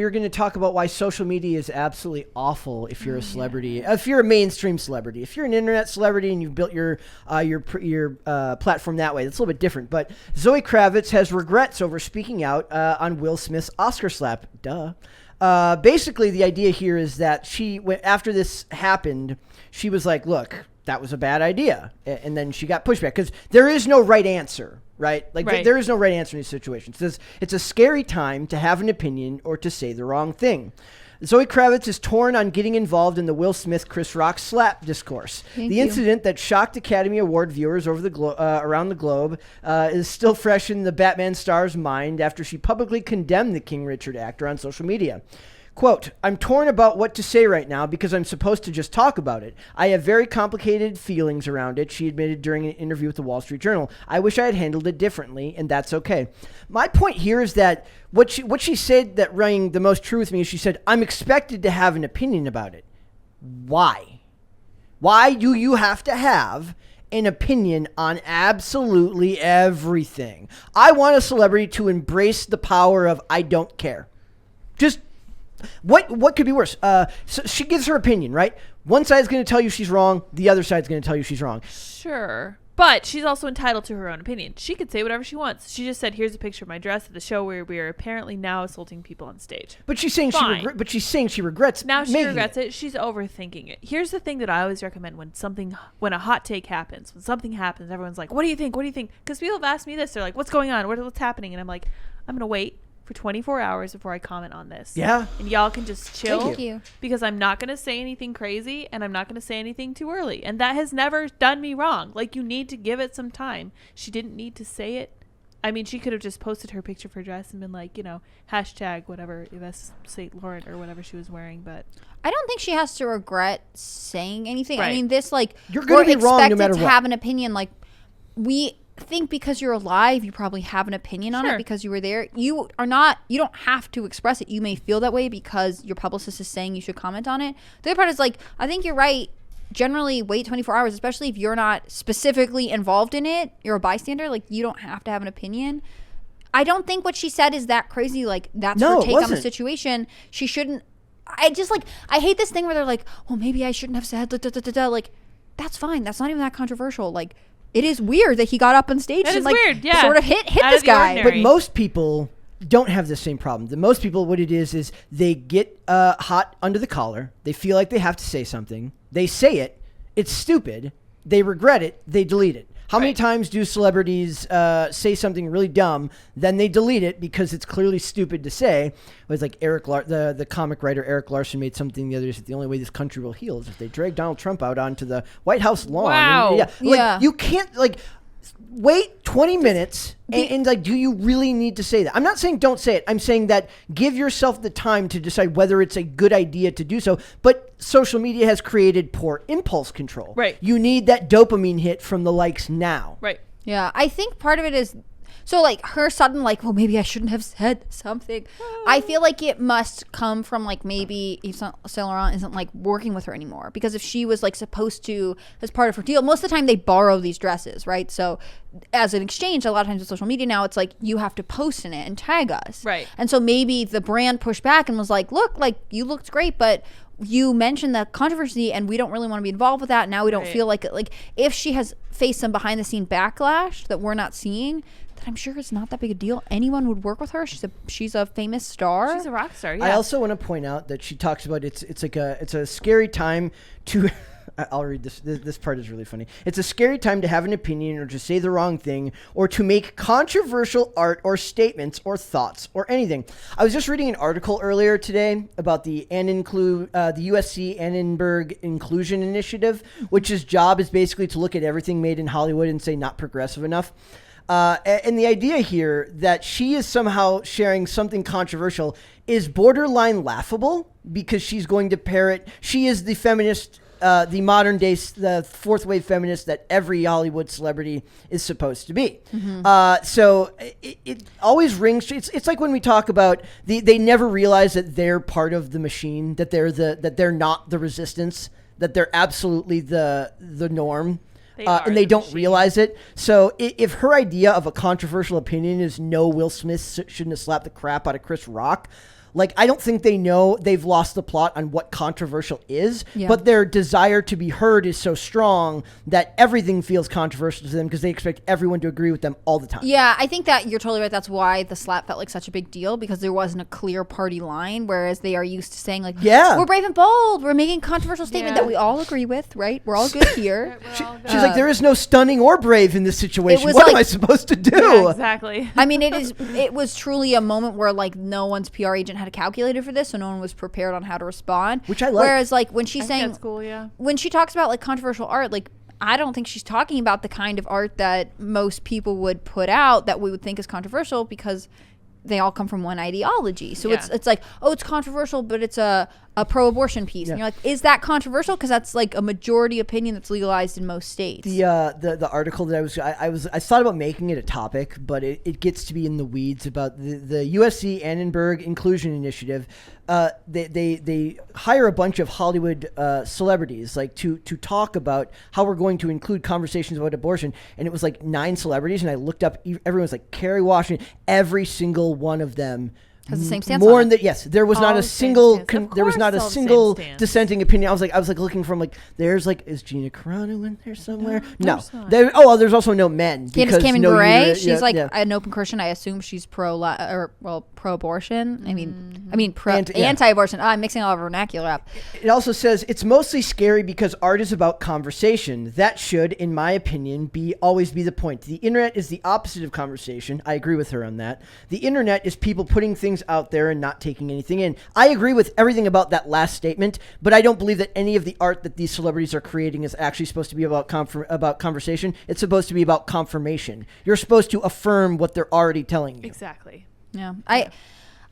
we were going to talk about why social media is absolutely awful if you're a celebrity, if you're a mainstream celebrity. If you're an internet celebrity and you've built your platform that way, that's a little bit different. But Zoe Kravitz has regrets over speaking out on Will Smith's Oscar slap. Duh. Basically, the idea here is that after this happened, she was like, look, that was a bad idea. And then she got pushback because there is no right answer, right? There is no right answer in these situations. It's a scary time to have an opinion or to say the wrong thing. Zoe Kravitz is torn on getting involved in the Will Smith-Chris Rock slap discourse. The incident that shocked Academy Award viewers over around the globe is still fresh in the Batman star's mind after she publicly condemned the King Richard actor on social media. Quote, I'm torn about what to say right now because I'm supposed to just talk about it. I have very complicated feelings around it, she admitted during an interview with the Wall Street Journal. I wish I had handled it differently, and that's okay. My point here is that what she said that rang the most true with me is she said, I'm expected to have an opinion about it. Why? Why do you have to have an opinion on absolutely everything? I want a celebrity to embrace the power of I don't care. Just... What could be worse? So she gives her opinion, right? One side's going to tell you she's wrong. The other side's going to tell you she's wrong. Sure. But she's also entitled to her own opinion. She could say whatever she wants. She just said, here's a picture of my dress at the show where we are apparently now assaulting people on stage. But she's saying she regrets now she regrets it. She's overthinking it. Here's the thing that I always recommend when a hot take happens, when something happens, everyone's like, what do you think? What do you think? Because people have asked me this. They're like, what's going on? What's happening? And I'm like, I'm going to wait for 24 hours before I comment on this. Yeah. And y'all can just chill. Thank you. Because I'm not going to say anything crazy and I'm not going to say anything too early. And that has never done me wrong. Like, you need to give it some time. She didn't need to say it. I mean, she could have just posted her picture of her dress and been like, hashtag whatever, Yves St. Laurent or whatever she was wearing. But I don't think she has to regret saying anything. Right. I mean, this, like, you're going to be wrong no matter what. Have an opinion. Like, we think because you're alive, you probably have an opinion on it because you were there. You don't have to express it. You may feel that way because your publicist is saying you should comment on it. The other part is, like, I think you're right. Generally wait 24 hours, especially if you're not specifically involved in it. You're a bystander. Like, you don't have to have an opinion. I don't think what she said is that crazy. Like, that's her take on the situation. She shouldn't. I hate this thing where they're like, well, maybe I shouldn't have said like, that's fine. That's not even that controversial. Like, it is weird that he got up on stage and like weird, yeah. sort of hit this guy. Ordinary. But most people don't have the same problem. Most people, what it is they get hot under the collar. They feel like they have to say something. They say it. It's stupid. They regret it. They delete it. How many times do celebrities say something really dumb, then they delete it because it's clearly stupid to say? It was like the comic writer Eric Larson made something the other day. The only way this country will heal is if they drag Donald Trump out onto the White House lawn. Wow. And, you can't wait 20 minutes and like, do you really need to say that? I'm not saying don't say it. I'm saying that give yourself the time to decide whether it's a good idea to do so. But social media has created poor impulse control. Right. You need that dopamine hit from the likes now. Right. Yeah. I think part of it is, so like her sudden like, well, maybe I shouldn't have said something. I feel like it must come from like maybe Yves Saint Laurent isn't like working with her anymore, because if she was like supposed to, as part of her deal, most of the time they borrow these dresses, right? So as an exchange, a lot of times with social media now, it's like you have to post in it and tag us. Right. And so maybe the brand pushed back and was like, look, like you looked great, but you mentioned the controversy and we don't really want to be involved with that. Now we don't feel like it. Like if she has faced some behind the scene backlash that we're not seeing, I'm sure it's not that big a deal. Anyone would work with her. She's a famous star. She's a rock star. Yeah. I also want to point out that she talks about it's a scary time to. I'll read this. This part is really funny. It's a scary time to have an opinion or to say the wrong thing or to make controversial art or statements or thoughts or anything. I was just reading an article earlier today about the USC Annenberg Inclusion Initiative, which's job is basically to look at everything made in Hollywood and say not progressive enough. And the idea here that she is somehow sharing something controversial is borderline laughable because she's going to parrot. She is the feminist, the modern day, the fourth wave feminist that every Hollywood celebrity is supposed to be. Mm-hmm. So it always rings. It's like when we talk about they never realize that they're part of the machine, that they're not the resistance, that they're absolutely the norm. And they don't realize it. So if her idea of a controversial opinion is no, Will Smith shouldn't have slapped the crap out of Chris Rock, Like, I don't think they know, they've lost the plot on what controversial is, Yeah. but their desire to be heard is so strong that everything feels controversial to them because they expect everyone to agree with them all the time. Yeah, I think that you're totally right. That's why the slap felt like such a big deal, because there wasn't a clear party line, whereas they are used to saying like, Yeah. we're brave and bold, we're making a controversial statement Yeah. that we all agree with, right? We're all good here. She's like, there is no stunning or brave in this situation. was What am like- I supposed to do? Yeah, exactly. I mean, it was truly a moment where like no one's PR agent had a calculator for this, so no one was prepared on how to respond. Which I like. Whereas like when she's I think saying, that's cool, yeah. when she talks about like controversial art, like I don't think she's talking about the kind of art that most people would put out that we would think is controversial, because they all come from one ideology. So Yeah. it's like, oh, it's controversial, but it's a pro-abortion piece. Yeah. And you're like, is that controversial? Because that's like a majority opinion that's legalized in most states. The article that I thought about making it a topic, but it gets to be in the weeds about the USC Annenberg Inclusion Initiative. They hire a bunch of Hollywood celebrities like to talk about how we're going to include conversations about abortion, and it was like 9 celebrities, and I looked up, everyone's like Kerry Washington, every single one of them Has the same stance more on in it. the yes, there was All not a the same single stance. Of there was not a course all the same single stance. dissenting opinion. I was like looking from like, there's like, is Gina Carano in there somewhere? No, there's not. there's also no men. Candace because Cameron no Bure, uterus- she's yeah, like yeah. an open Christian. I assume she's pro-abortion. I mean Yeah. anti-abortion. I'm mixing all of vernacular up. It also says it's mostly scary because art is about conversation. That should, in my opinion, always be the point. The internet is the opposite of conversation. I agree with her on that. The internet is people putting things out there and not taking anything in. I agree with everything about that last statement, but I don't believe that any of the art that these celebrities are creating is actually supposed to be about conversation. It's supposed to be about confirmation. You're supposed to affirm what they're already telling you. Exactly. Yeah.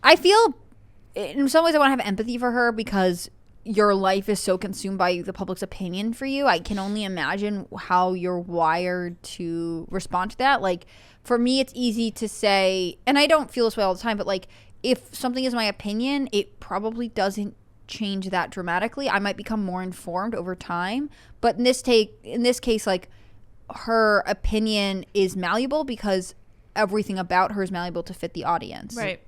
I feel in some ways I want to have empathy for her, because your life is so consumed by the public's opinion for you. I can only imagine how you're wired to respond to that. Like, for me, it's easy to say, and I don't feel this way all the time, but like, if something is my opinion, it probably doesn't change that dramatically. I might become more informed over time, but in this case, like, her opinion is malleable because everything about her is malleable to fit the audience. Right.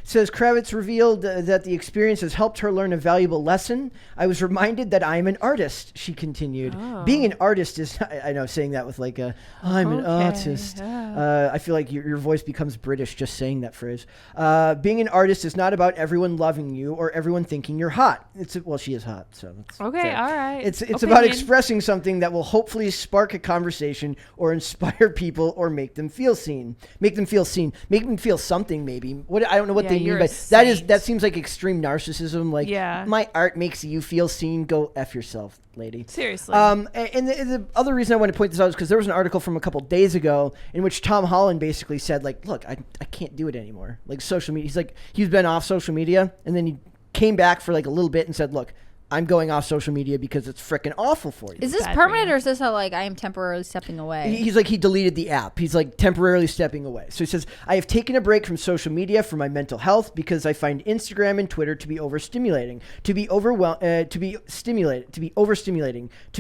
Says Kravitz revealed that the experience has helped her learn a valuable lesson. I was reminded that I am an artist, she continued. Oh. Being an artist is, I know, saying that with like I'm an artist. Yeah. I feel like your voice becomes British just saying that phrase. Being an artist is not about everyone loving you or everyone thinking you're hot. Well, she is hot, so that's Okay, fair. all right. It's about Opinion. expressing something that will hopefully spark a conversation or inspire people or make them feel seen. Make them feel something, maybe. I don't know what Yeah, they mean you're by a that. saint. Seems like extreme narcissism. Like, Yeah. my art makes you feel seen. Go F yourself, lady. Seriously. And the other reason I want to point this out is because there was an article from a couple days ago in which Tom Holland basically said, like, look, I can't do it anymore. Like, social media. He's been off social media, and then he came back for like a little bit and said, look, I'm going off social media because it's freaking awful for you. Is this Bad for permanent, you. or is this I am temporarily stepping away? He's like, he deleted the app. He's like temporarily stepping away. So he says, I have taken a break from social media for my mental health because I find Instagram and Twitter to be overstimulating, to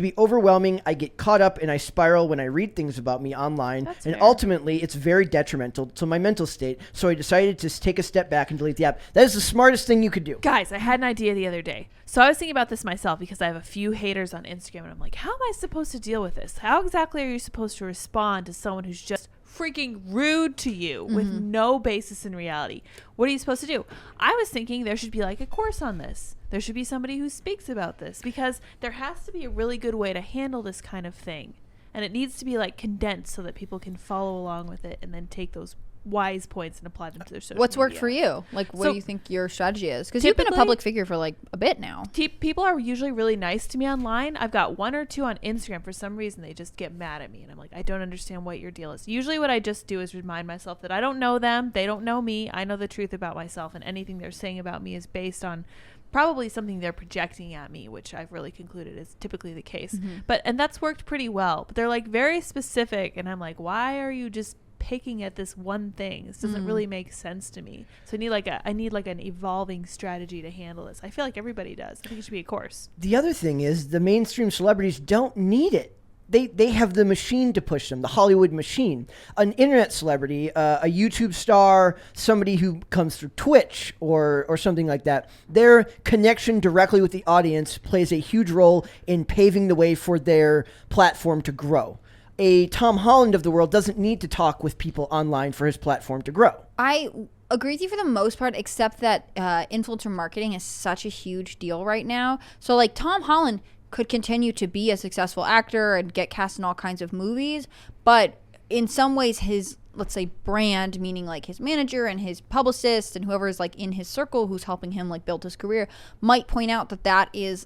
be overwhelming. I get caught up and I spiral when I read things about me online. That's and fair. ultimately it's very detrimental to my mental state. So I decided to take a step back and delete the app. That is the smartest thing you could do. Guys, I had an idea the other day. So I was thinking about this myself because I have a few haters on Instagram, and I'm like, how am I supposed to deal with this? How exactly are you supposed to respond to someone who's just freaking rude to you with no basis in reality? What are you supposed to do? I was thinking there should be like a course on this. There should be somebody who speaks about this, because there has to be a really good way to handle this kind of thing. And it needs to be like condensed so that people can follow along with it and then take those wise points and apply them to their social What's worked media. for you? Like, what So, do you think your strategy is? Because you've been a typically- public figure for like a bit now. People are usually really nice to me online. I've got 1 or 2 on Instagram. For some reason, they just get mad at me. And I'm like, I don't understand what your deal is. Usually what I just do is remind myself that I don't know them. They don't know me. I know the truth about myself. And anything they're saying about me is based on probably something they're projecting at me, which I've really concluded is typically the case. And that's worked pretty well. But they're like very specific. And I'm like, why are you just picking at this one thing? This doesn't really make sense to me. So I need like an evolving strategy to handle this. I feel like everybody does. I think it should be a course. The other thing is the mainstream celebrities don't need it. they have the machine to push them, the Hollywood machine. An internet celebrity, a YouTube star, somebody who comes through Twitch or something like that, their connection directly with the audience plays a huge role in paving the way for their platform to grow. A Tom Holland of the world doesn't need to talk with people online for his platform to grow. I agree with you for the most part, except that influencer marketing is such a huge deal right now. So like Tom Holland could continue to be a successful actor and get cast in all kinds of movies, but in some ways his, let's say, brand, meaning like his manager and his publicist and whoever is like in his circle who's helping him like build his career, might point out that is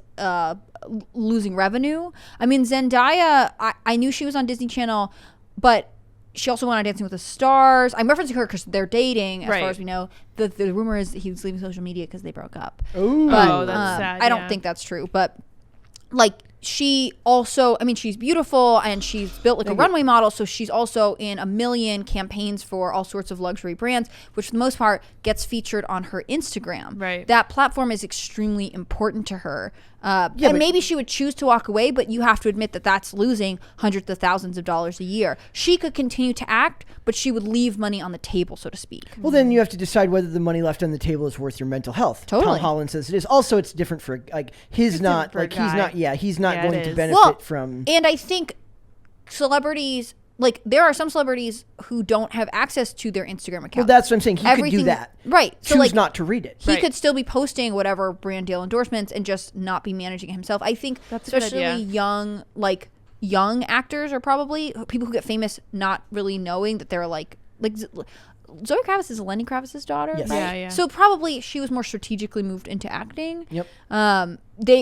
losing revenue. I mean, Zendaya, I knew she was on Disney Channel, but she also went on Dancing with the Stars. I'm referencing her because they're dating, as far as we know. The rumor is he was leaving social media because they broke up. Ooh. But, that's sad. I don't think that's true, but like she also, I mean, she's beautiful and she's built like a runway model, so she's also in a million campaigns for all sorts of luxury brands, which for the most part gets featured on her Instagram. Right. That platform is extremely important to her. And maybe she would choose to walk away, but you have to admit that that's losing hundreds of thousands of dollars a year. She could continue to act, but she would leave money on the table, so to speak. Well, then you have to decide whether the money left on the table is worth your mental health. Totally. Tom Holland says it is. Also, it's different for like he's not going to benefit from. And I think celebrities, like there are some celebrities who don't have access to their Instagram account. Well, that's what I'm saying. He could do that. Right. Choose so like, not to read it. He could still be posting whatever brand deal endorsements and just not be managing it himself. I think that's especially young actors are probably people who get famous not really knowing that they're like Zoe Kravitz is Lenny Kravitz's daughter, yes. right? Yeah. So probably she was more strategically moved into acting. Yep.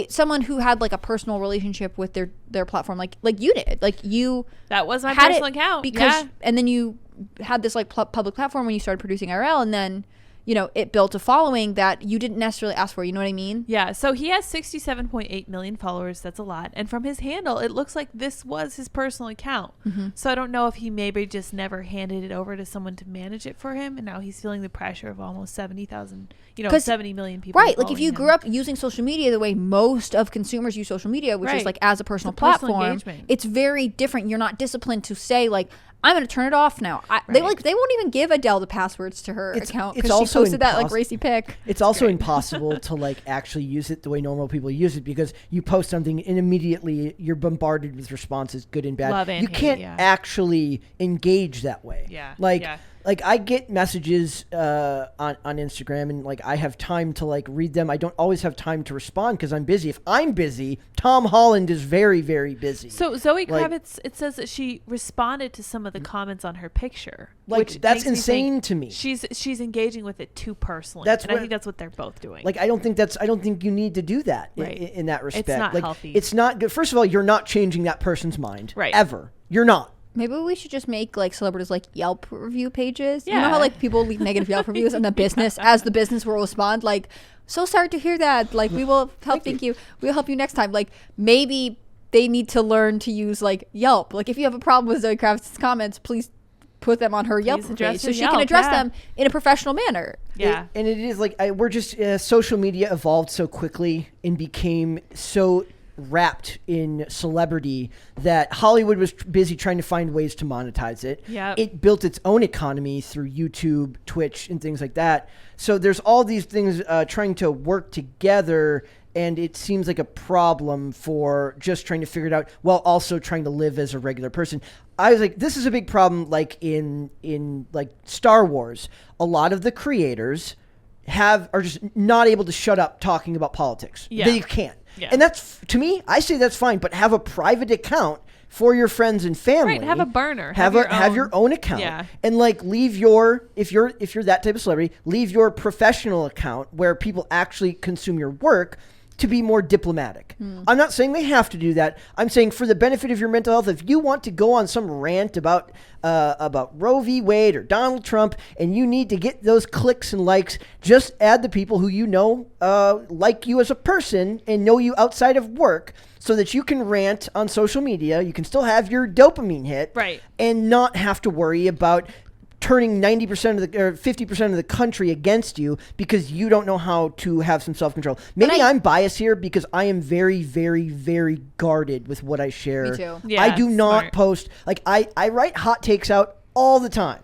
Someone who had like a personal relationship with their platform, like you did, like you. That was my had personal it account. Because, and then you had this like public platform when you started producing IRL, and then it built a following that you didn't necessarily ask for. You know what I mean? Yeah. So he has 67.8 million followers. That's a lot. And from his handle, it looks like this was his personal account. Mm-hmm. So I don't know if he maybe just never handed it over to someone to manage it for him. And now he's feeling the pressure of almost 70,000, 70 million people. Right. Like if you grew up using social media the way most of consumers use social media, which is like as a personal platform, it's very different. You're not disciplined to say like, I'm going to turn it off now. They won't even give Adele the passwords to her account because she posted that like racy pic. It's also impossible to like actually use it the way normal people use it, because you post something and immediately you're bombarded with responses, good and bad. Love and you can't actually engage that way. Yeah. Like I get messages on Instagram, and like I have time to like read them. I don't always have time to respond because I'm busy. If I'm busy, Tom Holland is very, very busy. So Zoe Kravitz, it says that she responded to some of the comments on her picture. Like which that's insane to me. She's engaging with it too personally. I think that's what they're both doing. Like I don't think you need to do that in that respect. It's not like, healthy. It's not good. First of all, you're not changing that person's mind. Right. Ever. You're not. Maybe we should just make like celebrities like Yelp review pages. Yeah. You know how like people leave negative Yelp reviews and the business will respond like, so sorry to hear that. Like we will help. Thank you. We'll help you next time. Like maybe they need to learn to use like Yelp. Like if you have a problem with Zoe Kravitz's comments, please put them on her Yelp page so she can address them in a professional manner. Yeah. And it is like we're just social media evolved so quickly and became so wrapped in celebrity that Hollywood was busy trying to find ways to monetize it. Yeah. It built its own economy through YouTube, Twitch, and things like that. So there's all these things trying to work together, and it seems like a problem for just trying to figure it out while also trying to live as a regular person. I was like, this is a big problem. Like in like Star Wars, a lot of the creators are just not able to shut up talking about politics. Yeah. They can't. Yeah. And that's, to me, I say that's fine, but have a private account for your friends and family. Right, have a burner. Have your own account. Yeah. And like leave your, if you're that type of celebrity, leave your professional account where people actually consume your work to be more diplomatic. I'm not saying they have to do that. I'm saying for the benefit of your mental health, if you want to go on some rant about Roe v. Wade or Donald Trump, and you need to get those clicks and likes, just add the people who you know like you as a person and know you outside of work, so that you can rant on social media. You can still have your dopamine hit, right, and not have to worry about turning 90% of the or 50% of the country against you because you don't know how to have some self-control. Maybe I'm biased here because I am very, very, very guarded with what I share. Me too. Yeah, I do not smart. post, like I write hot takes out all the time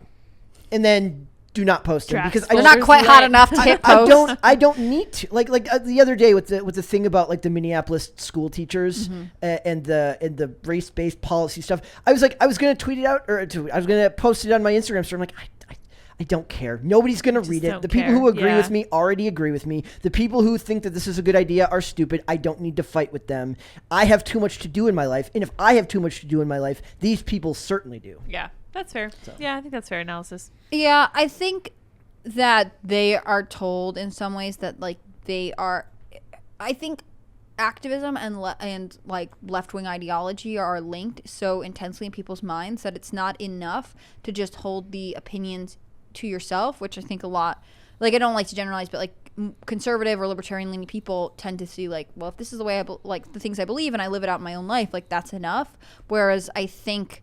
and then do not post them because They're not quite hot enough to hit post. I don't need to. Like the other day with the thing about like the Minneapolis school teachers and the race-based policy stuff. I was going to tweet it out I was going to post it on my Instagram story. I'm like, I don't care. Nobody's going to read it. The people who agree with me already agree with me. The people who think that this is a good idea are stupid. I don't need to fight with them. I have too much to do in my life. And if I have too much to do in my life, these people certainly do. Yeah, that's fair. So. Yeah, I think that's fair analysis. Yeah, I think that they are told in some ways that like they are. I think activism and like left-wing ideology are linked so intensely in people's minds that it's not enough to just hold the opinions to yourself, which I think a lot. Like I don't like to generalize, but like conservative or libertarian-leaning people tend to see like, well, if this is the way I like the things I believe and I live it out in my own life, like that's enough. Whereas I think.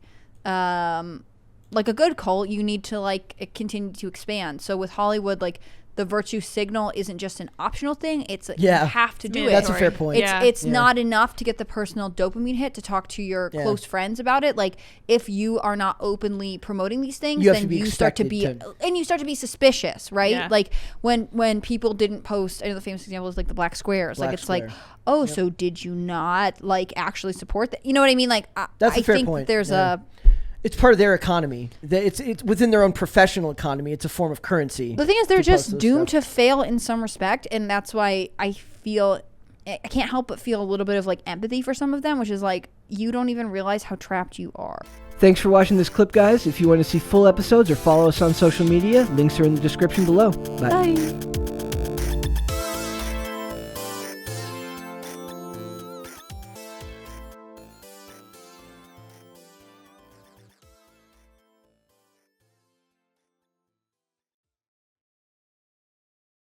Like a good cult, you need to like continue to expand. So with Hollywood, like the virtue signal isn't just an optional thing. It's you have to do it. That's a fair point. It's not enough to get the personal dopamine hit to talk to your close friends about it. Like if you are not openly promoting these things, then you start to be suspicious, right? Yeah. Like when people didn't post. I know the famous example is like the black squares. Like oh, so did you not like actually support that? You know what I mean? Like that's a fair think point. There's it's part of their economy. It's within their own professional economy. It's a form of currency. The thing is, they're just doomed to fail in some respect, and that's why I can't help but feel a little bit of like empathy for some of them, which is like you don't even realize how trapped you are. Thanks for watching this clip, guys. If you want to see full episodes or follow us on social media, links are in the description below. Bye.